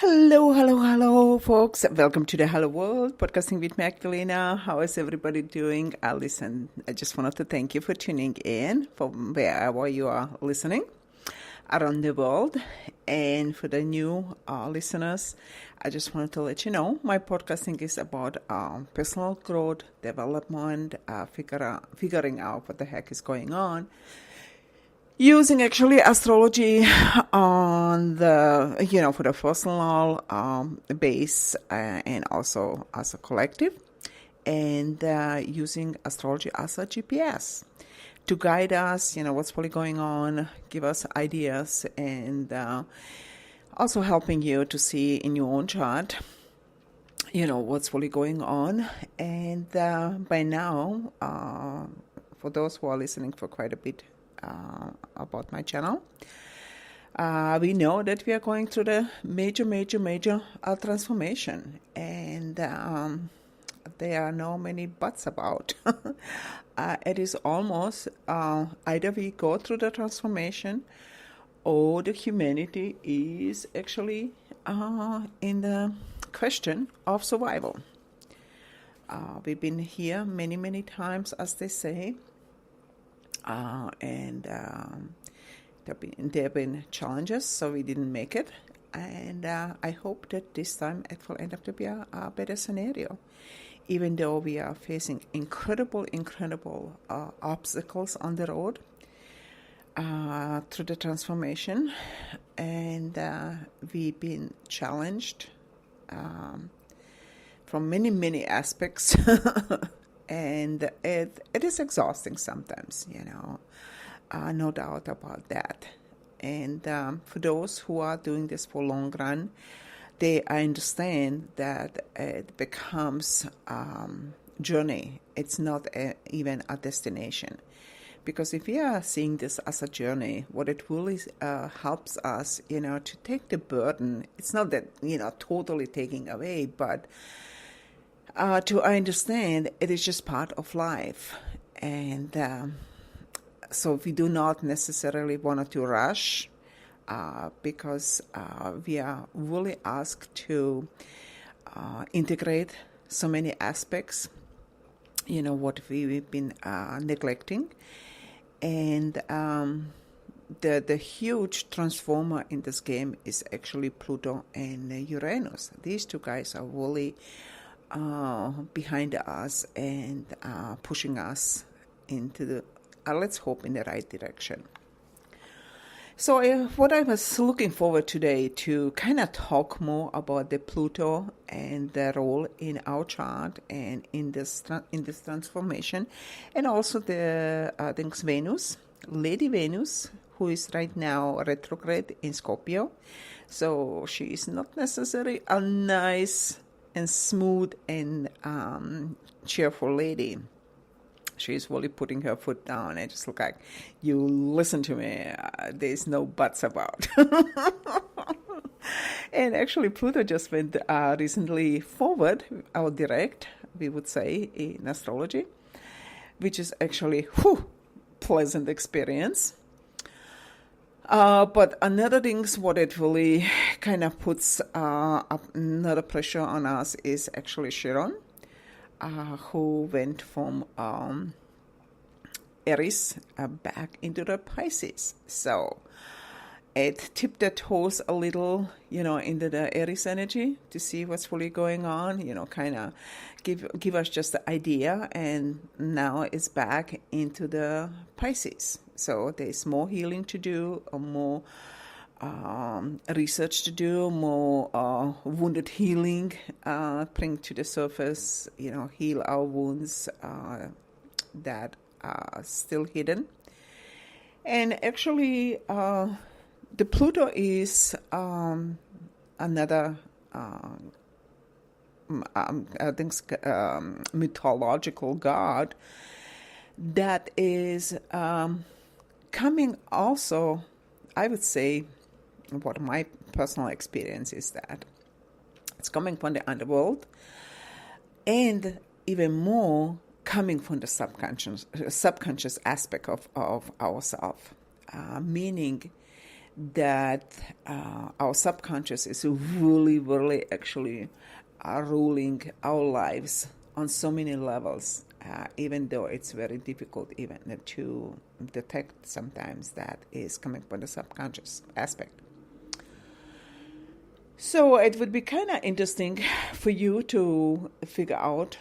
Hello, hello, hello, folks. Welcome to the Hello World, podcasting with Magdalena. How is everybody doing? Listen, I just wanted to thank you for tuning in from wherever you are listening around the world. And for the new listeners, I just wanted to let you know my podcasting is about personal growth, development, figuring out what the heck is going on, using actually astrology on the for the personal base and also as a collective, and using astrology as a GPS to guide us, what's really going on, give us ideas, and also helping you to see in your own chart what's really going on. And by now, for those who are listening for quite a bit about my channel, we know that we are going through the major transformation, and there are no many buts about. It is almost either we go through the transformation or the humanity is actually in the question of survival. We've been here many times, as they say, and there have been challenges, so we didn't make it. And I hope that this time it will end up to be a better scenario, even though we are facing incredible obstacles on the road through the transformation, and we've been challenged from many aspects. And it is exhausting sometimes, no doubt about that. And for those who are doing this for long run, I understand that it becomes journey. It's not even a destination. Because if we are seeing this as a journey, what it really helps us, to take the burden. It's not that, totally taking away, but to understand it is just part of life. And so we do not necessarily want to rush because we are really asked to integrate so many aspects, what we've been neglecting. And the huge transformer in this game is actually Pluto and Uranus. These two guys are really behind us and pushing us into the, let's hope, in the right direction. So what I was looking forward today to kind of talk more about the Pluto and the role in our chart and in this transformation, and also the Venus, Lady Venus, who is right now retrograde in Scorpio. So she is not necessarily a nice and smooth and cheerful lady. She's really putting her foot down and just look like, you listen to me, there's no buts about. And actually Pluto just went recently forward, or direct, we would say, in astrology, which is actually pleasant experience. But another thing, what it really kind of puts another pressure on us is actually Chiron, who went from Aries back into the Pisces. So it tipped the toes a little, into the Aries energy to see what's really going on, kind of give us just the idea. And now it's back into the Pisces. So there's more healing to do, or more research to do, more wounded healing, bring to the surface, heal our wounds that are still hidden. And actually, the Pluto is another, I think, mythological god that is coming also, I would say, what my personal experience is that it's coming from the underworld, and even more coming from the subconscious aspect of ourselves, meaning that our subconscious is really, really actually ruling our lives on so many levels, even though it's very difficult even to detect sometimes that is coming from the subconscious aspect. So it would be kind of interesting for you to figure out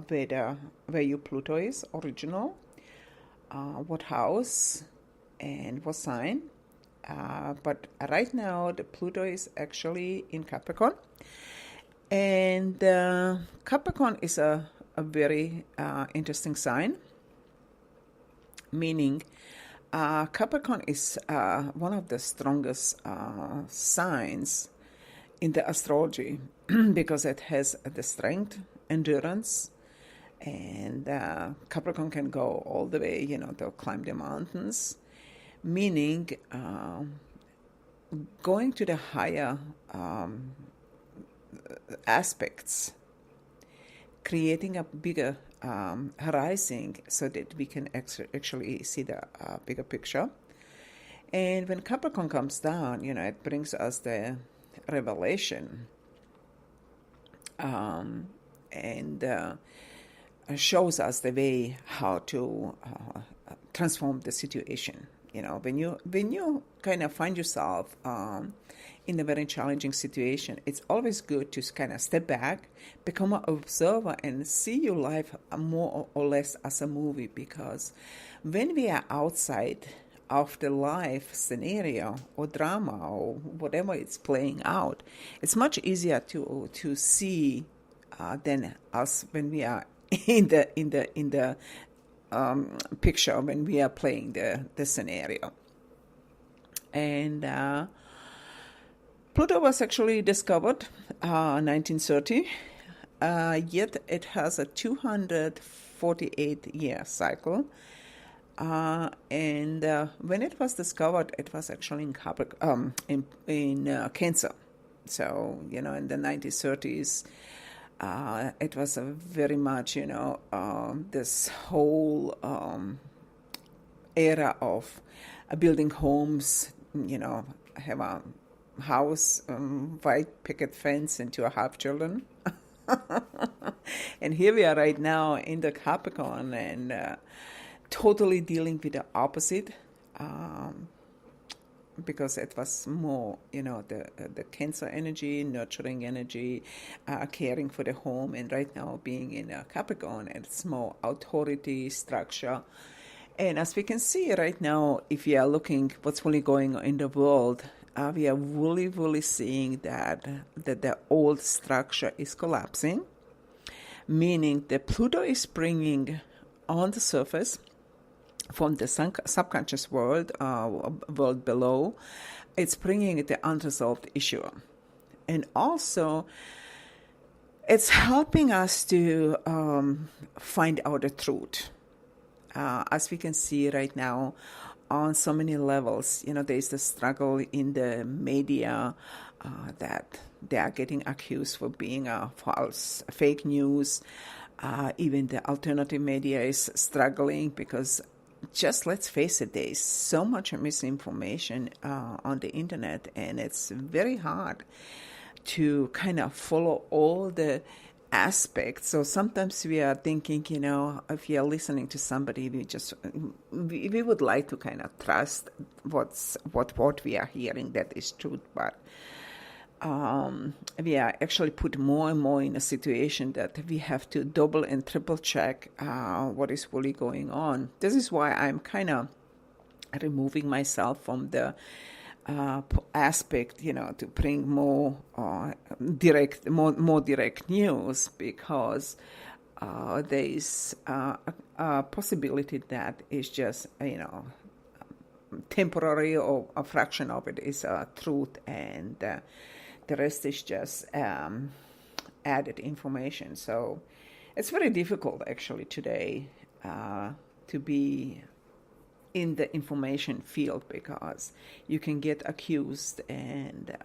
where your Pluto is original, what house, and what sign. But right now, the Pluto is actually in Capricorn. And Capricorn is a very interesting sign, meaning Capricorn is one of the strongest signs in the astrology because it has the strength, endurance, and Capricorn can go all the way, to climb the mountains, meaning going to the higher aspects, creating a bigger horizon so that we can actually see the bigger picture. And when Capricorn comes down, it brings us the revelation and shows us the way how to transform the situation. When you kind of find yourself in a very challenging situation, it's always good to kind of step back, become an observer, and see your life more or less as a movie. Because when we are outside of the life scenario or drama or whatever it's playing out, it's much easier to see than us when we are in the picture, when we are playing the scenario. And Pluto was actually discovered 1930, yet it has a 248-year cycle. And when it was discovered, it was actually in Cancer. So, in the 1930s, it was a very much, this whole era of building homes, have a house, white picket fence, and to have children. And here we are right now in the Capricorn and totally dealing with the opposite, because it was more, the Cancer energy, nurturing energy, caring for the home. And right now being in a Capricorn, it's more authority, structure. And as we can see right now, if you are looking what's really going on in the world, we are really, really seeing that the old structure is collapsing, meaning that Pluto is bringing on the surface from the subconscious world, world below, it's bringing the unresolved issue. And also, it's helping us to find out the truth. As we can see right now, on so many levels, there's the struggle in the media that they are getting accused for being false, fake news. Even the alternative media is struggling because, just let's face it, there's so much misinformation on the internet, and it's very hard to kind of follow all the aspects. So sometimes we are thinking, if you're listening to somebody, we would like to kind of trust what we are hearing that is truth, but we are actually put more and more in a situation that we have to double and triple check what is really going on. This is why I'm kind of removing myself from the aspect, to bring more direct news, because there is a possibility that is just, temporary, or a fraction of it is truth, and the rest is just added information. So it's very difficult actually today to be in the information field, because you can get accused and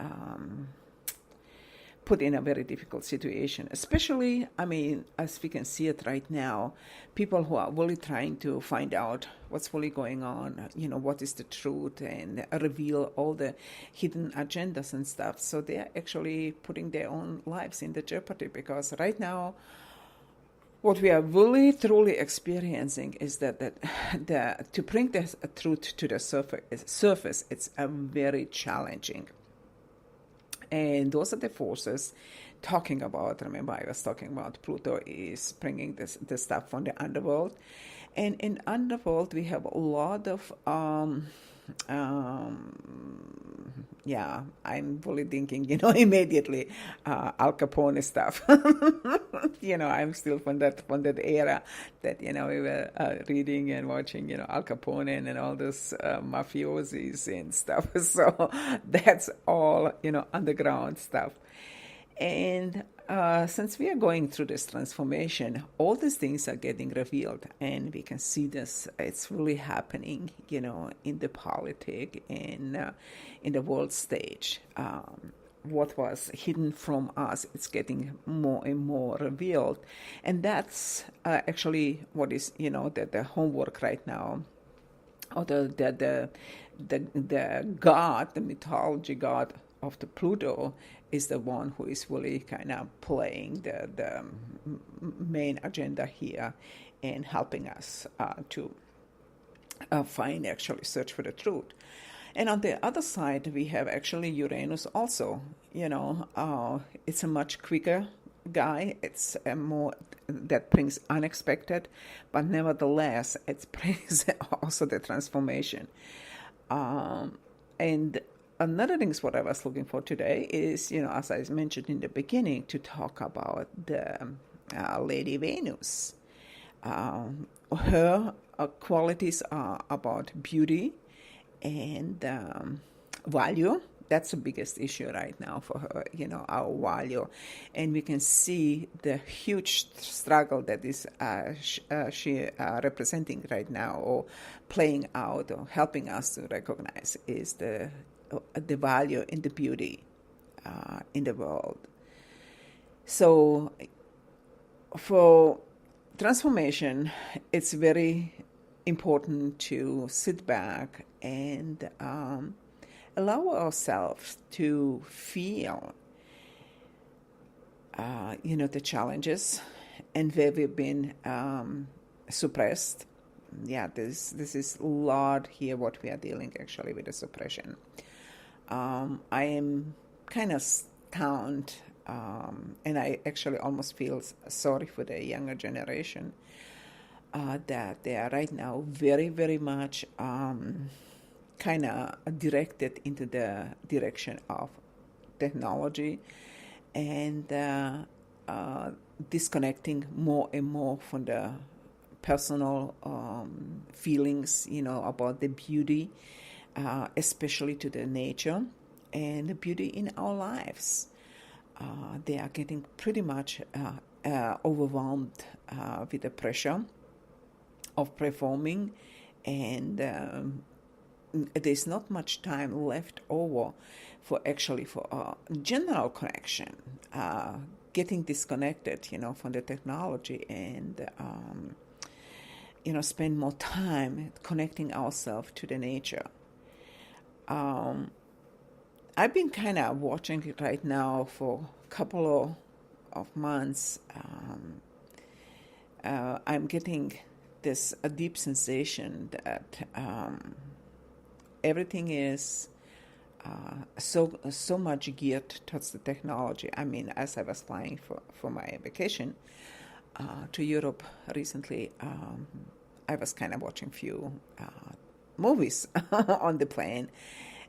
put in a very difficult situation, especially, I mean, as we can see it right now, people who are really trying to find out what's really going on, what is the truth, and reveal all the hidden agendas and stuff. So they are actually putting their own lives in the jeopardy, because right now, what we are really truly experiencing is that to bring the truth to the surface, it's very challenging. And those are the forces talking about. Remember, I was talking about Pluto is bringing the stuff from the underworld. And in underworld, we have a lot of, I'm really thinking, immediately Al Capone stuff. I'm still from that era that, we were reading and watching, Al Capone and all those mafiosis and stuff. So that's all, underground stuff. And since we are going through this transformation, all these things are getting revealed, and we can see this. It's really happening, in the politics, in the world stage. What was hidden from us, it's getting more and more revealed, and that's actually what is, the homework right now, or the god, the mythology god of the Pluto is the one who is really kind of playing the main agenda here and helping us to search for the truth. And on the other side, we have actually Uranus also. It's a much quicker guy. It's a more that brings unexpected, but nevertheless, it brings also the transformation. And another thing is what I was looking for today is, as I mentioned in the beginning, to talk about the Lady Venus. Her qualities are about beauty and value. That's the biggest issue right now for her, our value. And we can see the huge struggle that is she representing right now, or playing out, or helping us to recognize, is the value in the beauty in the world. So for transformation, it's very important to sit back and allow ourselves to feel, the challenges and where we've been suppressed. Yeah, this is a lot here what we are dealing actually with the suppression. I am kind of stunned, and I actually almost feel sorry for the younger generation that they are right now very, very much kind of directed into the direction of technology, and disconnecting more and more from the personal feelings, about the beauty, especially to the nature and the beauty in our lives. They are getting pretty much overwhelmed with the pressure of performing, and there's not much time left over for general connection, getting disconnected, from the technology, and spend more time connecting ourselves to the nature. I've been kind of watching it right now for a couple of months. I'm getting this a deep sensation that everything is so much geared towards the technology. I mean, as I was flying for my vacation to Europe recently, I was kind of watching few movies on the plane,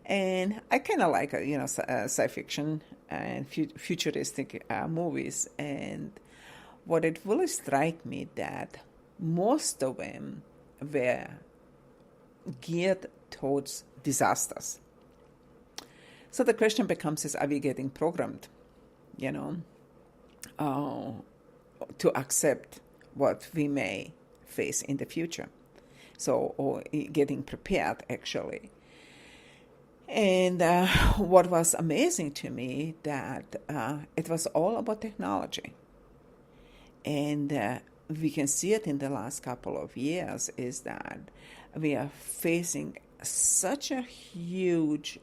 and I kind of like sci fiction and futuristic movies. And what it really struck me that most of them were geared towards disasters. So the question becomes: are we getting programmed, to accept what we may face in the future? So, or getting prepared actually. And what was amazing to me that it was all about technology. And we can see it in the last couple of years is that we are facing such a huge